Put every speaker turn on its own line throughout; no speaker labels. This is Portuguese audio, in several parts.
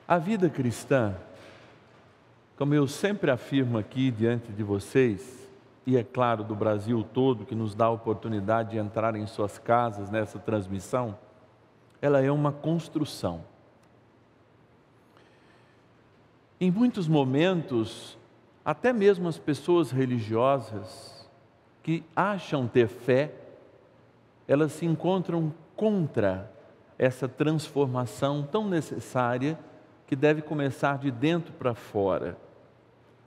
A vida cristã, como eu sempre afirmo aqui diante de vocês, e é claro do Brasil todo, que nos dá a oportunidade de entrar em suas casas nessa transmissão, ela é uma construção. Em muitos momentos, até mesmo as pessoas religiosas que acham ter fé, elas se encontram contra essa transformação tão necessária que deve começar de dentro para fora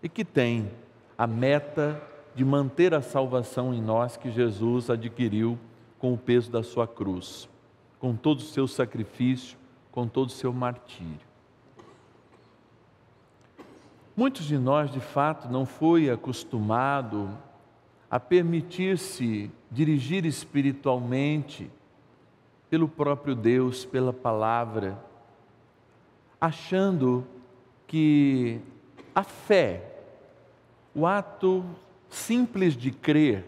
e que tem a meta de manter a salvação em nós que Jesus adquiriu com o peso da sua cruz, com todo o seu sacrifício, com todo o seu martírio. Muitos de nós, de fato, não foi acostumado a permitir-se dirigir espiritualmente pelo próprio Deus, pela palavra, achando que a fé, o ato simples de crer,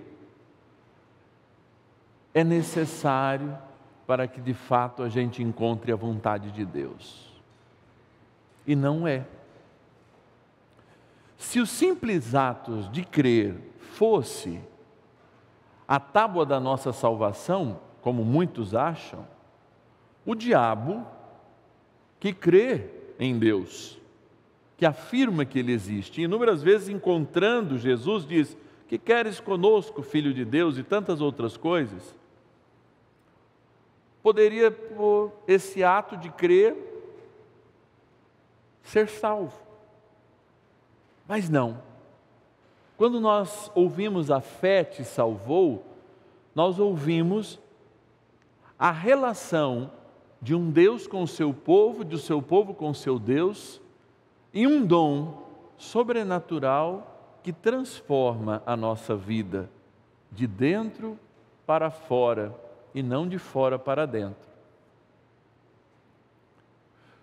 é necessário para que de fato a gente encontre a vontade de Deus. E não é. Se os simples atos de crer fosse a tábua da nossa salvação, como muitos acham, o diabo que crê em Deus, que afirma que Ele existe, e inúmeras vezes encontrando Jesus diz: que queres conosco, Filho de Deus, e tantas outras coisas, poderia por esse ato de crer ser salvo. Mas não. Quando nós ouvimos a fé te salvou, nós ouvimos a relação de um Deus com o seu povo, do seu povo com o seu Deus, e um dom sobrenatural que transforma a nossa vida de dentro para fora e não de fora para dentro.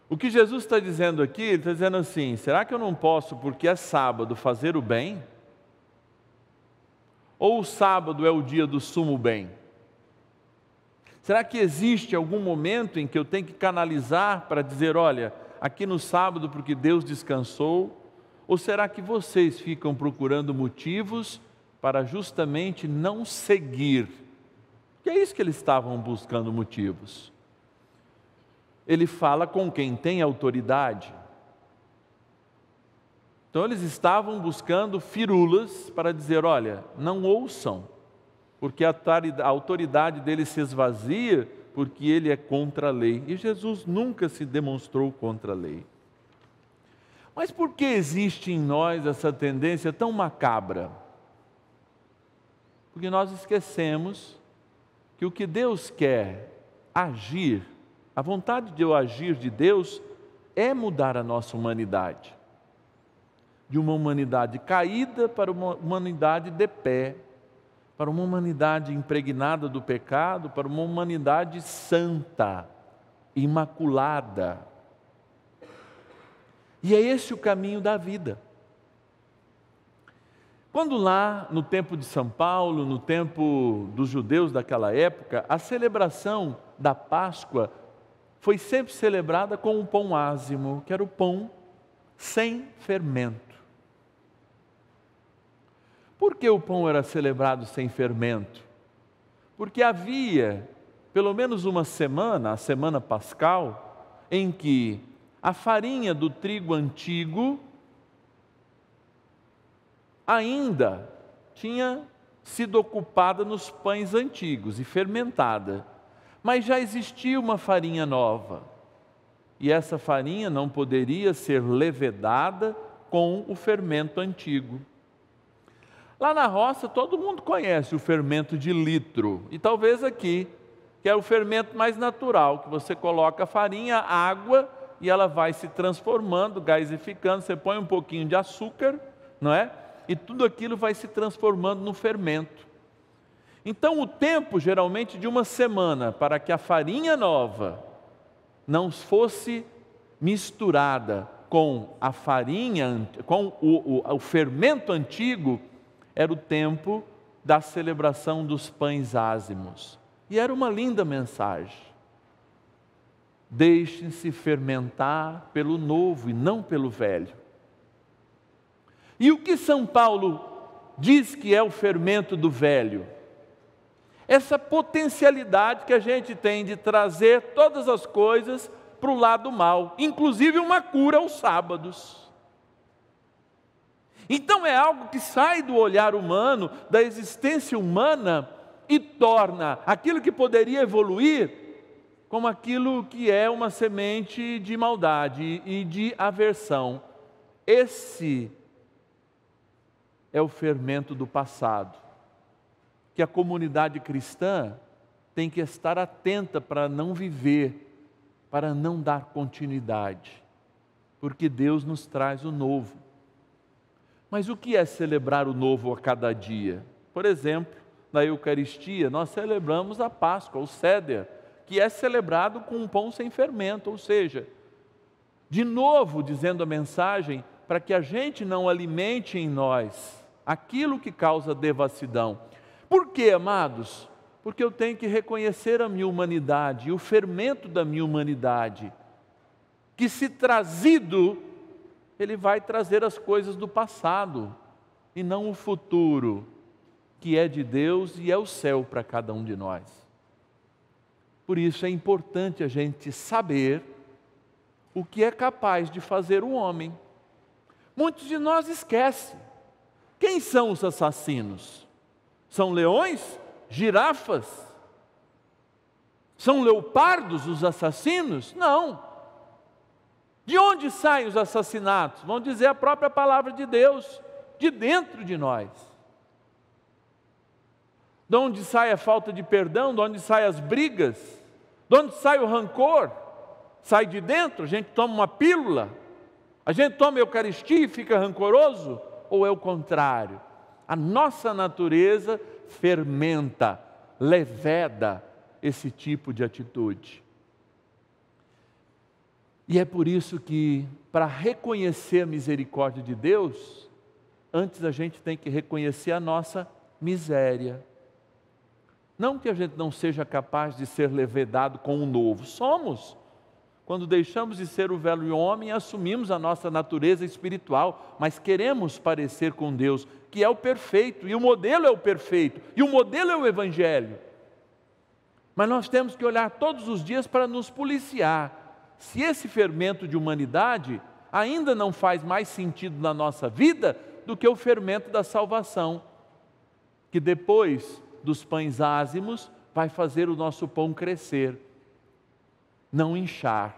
O que Jesus está dizendo aqui, Ele está dizendo assim: será que eu não posso, porque é sábado, fazer o bem? Ou o sábado é o dia do sumo bem? Será que existe algum momento em que eu tenho que canalizar para dizer: olha, aqui no sábado porque Deus descansou? Ou será que vocês ficam procurando motivos para justamente não seguir? Porque é isso que eles estavam buscando, motivos. Ele fala com quem tem autoridade. Então eles estavam buscando firulas para dizer: olha, não ouçam, porque a autoridade dele se esvazia, porque ele é contra a lei. E Jesus nunca se demonstrou contra a lei. Mas por que existe em nós essa tendência tão macabra? Porque nós esquecemos que o que Deus quer agir, a vontade de eu agir de Deus é mudar a nossa humanidade. De uma humanidade caída para uma humanidade de pé, para uma humanidade impregnada do pecado, para uma humanidade santa, imaculada. E é esse o caminho da vida. Quando lá no tempo de São Paulo, no tempo dos judeus daquela época, a celebração da Páscoa foi sempre celebrada com o pão ázimo, que era o pão sem fermento. Por que o pão era celebrado sem fermento? Porque havia pelo menos uma semana, a semana pascal, em que a farinha do trigo antigo ainda tinha sido ocupada nos pães antigos e fermentada. Mas já existia uma farinha nova, e essa farinha não poderia ser levedada com o fermento antigo. Lá na roça todo mundo conhece o fermento de litro, e talvez aqui, que é o fermento mais natural, que você coloca a farinha, água, e ela vai se transformando, gasificando, você põe um pouquinho de açúcar, não é? E tudo aquilo vai se transformando no fermento. Então o tempo geralmente de uma semana para que a farinha nova não fosse misturada com a farinha, com o fermento antigo, era o tempo da celebração dos pães ázimos. E era uma linda mensagem. Deixem-se fermentar pelo novo e não pelo velho. E o que São Paulo diz que é o fermento do velho? Essa potencialidade que a gente tem de trazer todas as coisas para o lado mal, inclusive uma cura aos sábados. Então é algo que sai do olhar humano, da existência humana, e torna aquilo que poderia evoluir como aquilo que é uma semente de maldade e de aversão. Esse é o fermento do passado, que a comunidade cristã tem que estar atenta para não viver, para não dar continuidade, porque Deus nos traz o novo. Mas o que é celebrar o novo a cada dia? Por exemplo, na Eucaristia, nós celebramos a Páscoa, o Seder, que é celebrado com um pão sem fermento, ou seja, de novo dizendo a mensagem para que a gente não alimente em nós aquilo que causa devassidão. Por quê, amados? Porque eu tenho que reconhecer a minha humanidade e o fermento da minha humanidade, que se trazido, ele vai trazer as coisas do passado e não o futuro, que é de Deus e é o céu para cada um de nós. Por isso é importante a gente saber o que é capaz de fazer o homem. Muitos de nós esquecem. Quem são os assassinos? São leões? Girafas? São leopardos os assassinos? Não. De onde saem os assassinatos? Vão dizer a própria palavra de Deus, de dentro de nós. De onde sai a falta de perdão? De onde saem as brigas? De onde sai o rancor? Sai de dentro? A gente toma uma pílula? A gente toma a Eucaristia e fica rancoroso? Ou é o contrário? A nossa natureza fermenta, leveda esse tipo de atitude. E é por isso que, para reconhecer a misericórdia de Deus, antes a gente tem que reconhecer a nossa miséria. Não que a gente não seja capaz de ser levedado com o novo, somos. Quando deixamos de ser o velho homem, assumimos a nossa natureza espiritual, mas queremos parecer com Deus, que é o perfeito, e o modelo é o perfeito, e o modelo é o Evangelho. Mas nós temos que olhar todos os dias para nos policiar. Se esse fermento de humanidade ainda não faz mais sentido na nossa vida do que o fermento da salvação, que depois dos pães ázimos vai fazer o nosso pão crescer, não inchar,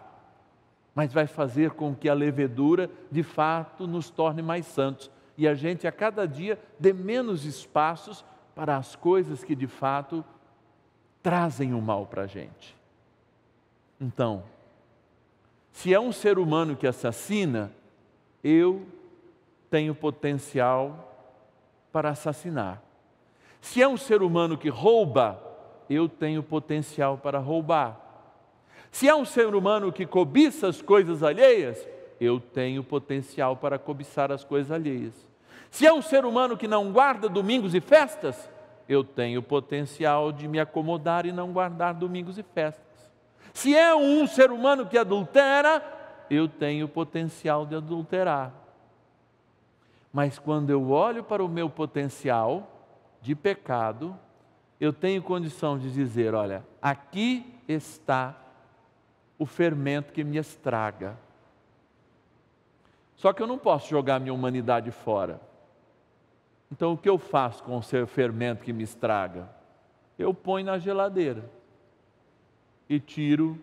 mas vai fazer com que a levedura de fato nos torne mais santos e a gente a cada dia dê menos espaços para as coisas que de fato trazem o mal para a gente. Então, se é um ser humano que assassina, eu tenho potencial para assassinar. Se é um ser humano que rouba, eu tenho potencial para roubar. Se é um ser humano que cobiça as coisas alheias, eu tenho potencial para cobiçar as coisas alheias. Se é um ser humano que não guarda domingos e festas, eu tenho potencial de me acomodar e não guardar domingos e festas. Se é um ser humano que adultera, eu tenho potencial de adulterar. Mas quando eu olho para o meu potencial de pecado, eu tenho condição de dizer, olha, aqui está o fermento que me estraga. Só que eu não posso jogar minha humanidade fora. Então o que eu faço com o seu fermento que me estraga? Eu ponho na geladeira e tiro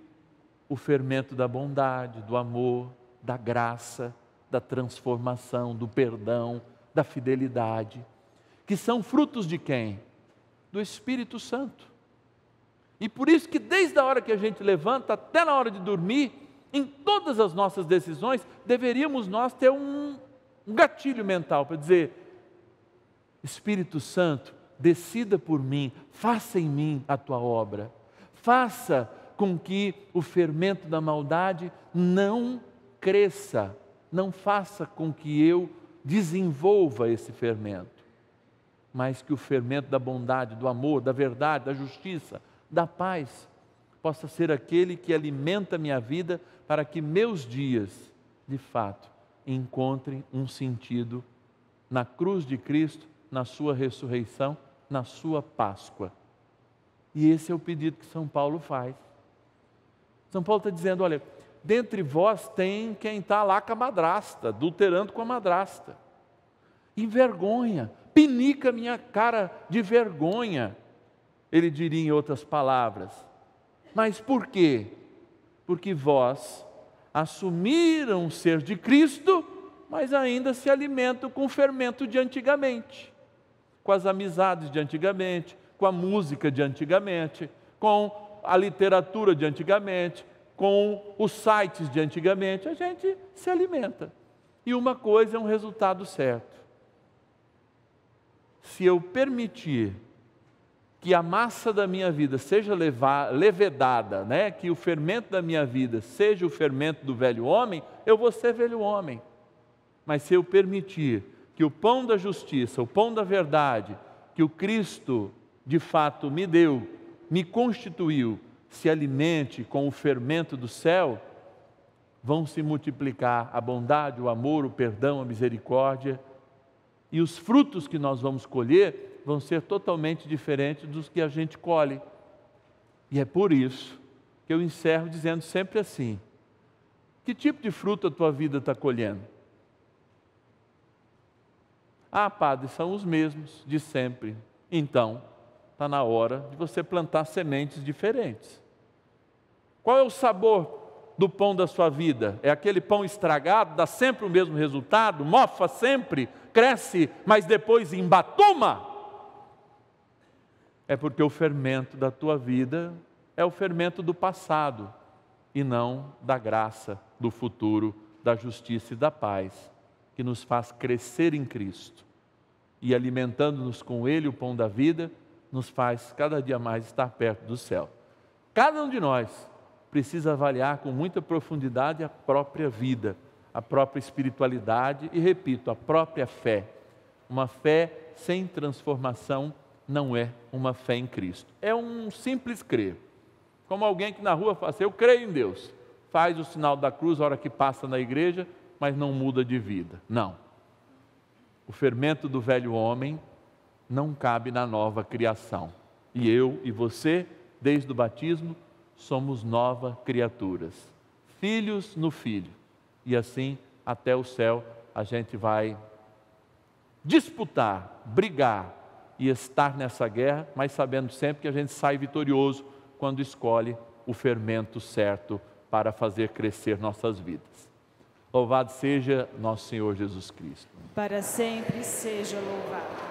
o fermento da bondade, do amor, da graça, da transformação, do perdão, da fidelidade, que são frutos de quem? Do Espírito Santo. E por isso que desde a hora que a gente levanta até na hora de dormir, em todas as nossas decisões, deveríamos nós ter um gatilho mental para dizer, Espírito Santo, decida por mim, faça em mim a tua obra, faça com que o fermento da maldade não cresça, não faça com que eu desenvolva esse fermento, mas que o fermento da bondade, do amor, da verdade, da justiça, da paz, possa ser aquele que alimenta a minha vida para que meus dias, de fato, encontrem um sentido na cruz de Cristo, na sua ressurreição, na sua Páscoa. E esse é o pedido que São Paulo faz. São Paulo está dizendo, olha, dentre vós tem quem está lá com a madrasta, adulterando com a madrasta. Envergonha, pinica minha cara de vergonha, ele diria em outras palavras. Mas por quê? Porque vós assumiram ser de Cristo, mas ainda se alimentam com o fermento de antigamente, com as amizades de antigamente, com a música de antigamente, com a literatura de antigamente, com os sites de antigamente, a gente se alimenta. E uma coisa é um resultado certo. Se eu permitir que a massa da minha vida seja levedada, né? Que o fermento da minha vida seja o fermento do velho homem, eu vou ser velho homem. Mas se eu permitir que o pão da justiça, o pão da verdade, que o Cristo de fato me deu, me constituiu, se alimente com o fermento do céu, vão se multiplicar a bondade, o amor, o perdão, a misericórdia, e os frutos que nós vamos colher vão ser totalmente diferentes dos que a gente colhe. E é por isso que eu encerro dizendo sempre assim: que tipo de fruto a tua vida está colhendo? Ah, padre, são os mesmos de sempre. Então, está na hora de você plantar sementes diferentes. Qual é o sabor do pão da sua vida? É aquele pão estragado, dá sempre o mesmo resultado, mofa sempre, cresce, mas depois embatuma? É porque o fermento da tua vida é o fermento do passado e não da graça, do futuro, da justiça e da paz, que nos faz crescer em Cristo. E alimentando-nos com Ele, o pão da vida, nos faz cada dia mais estar perto do céu. Cada um de nós precisa avaliar com muita profundidade a própria vida, a própria espiritualidade e, repito, a própria fé. Uma fé sem transformação não é uma fé em Cristo. É um simples crer. Como alguém que na rua fala assim, eu creio em Deus. Faz o sinal da cruz a hora que passa na igreja, mas não muda de vida. Não. O fermento do velho homem não cabe na nova criação. E eu e você, desde o batismo, somos novas criaturas. Filhos no Filho. E assim, até o céu, a gente vai disputar, brigar e estar nessa guerra, mas sabendo sempre que a gente sai vitorioso quando escolhe o fermento certo para fazer crescer nossas vidas. Louvado seja nosso Senhor Jesus Cristo.
Para sempre seja louvado.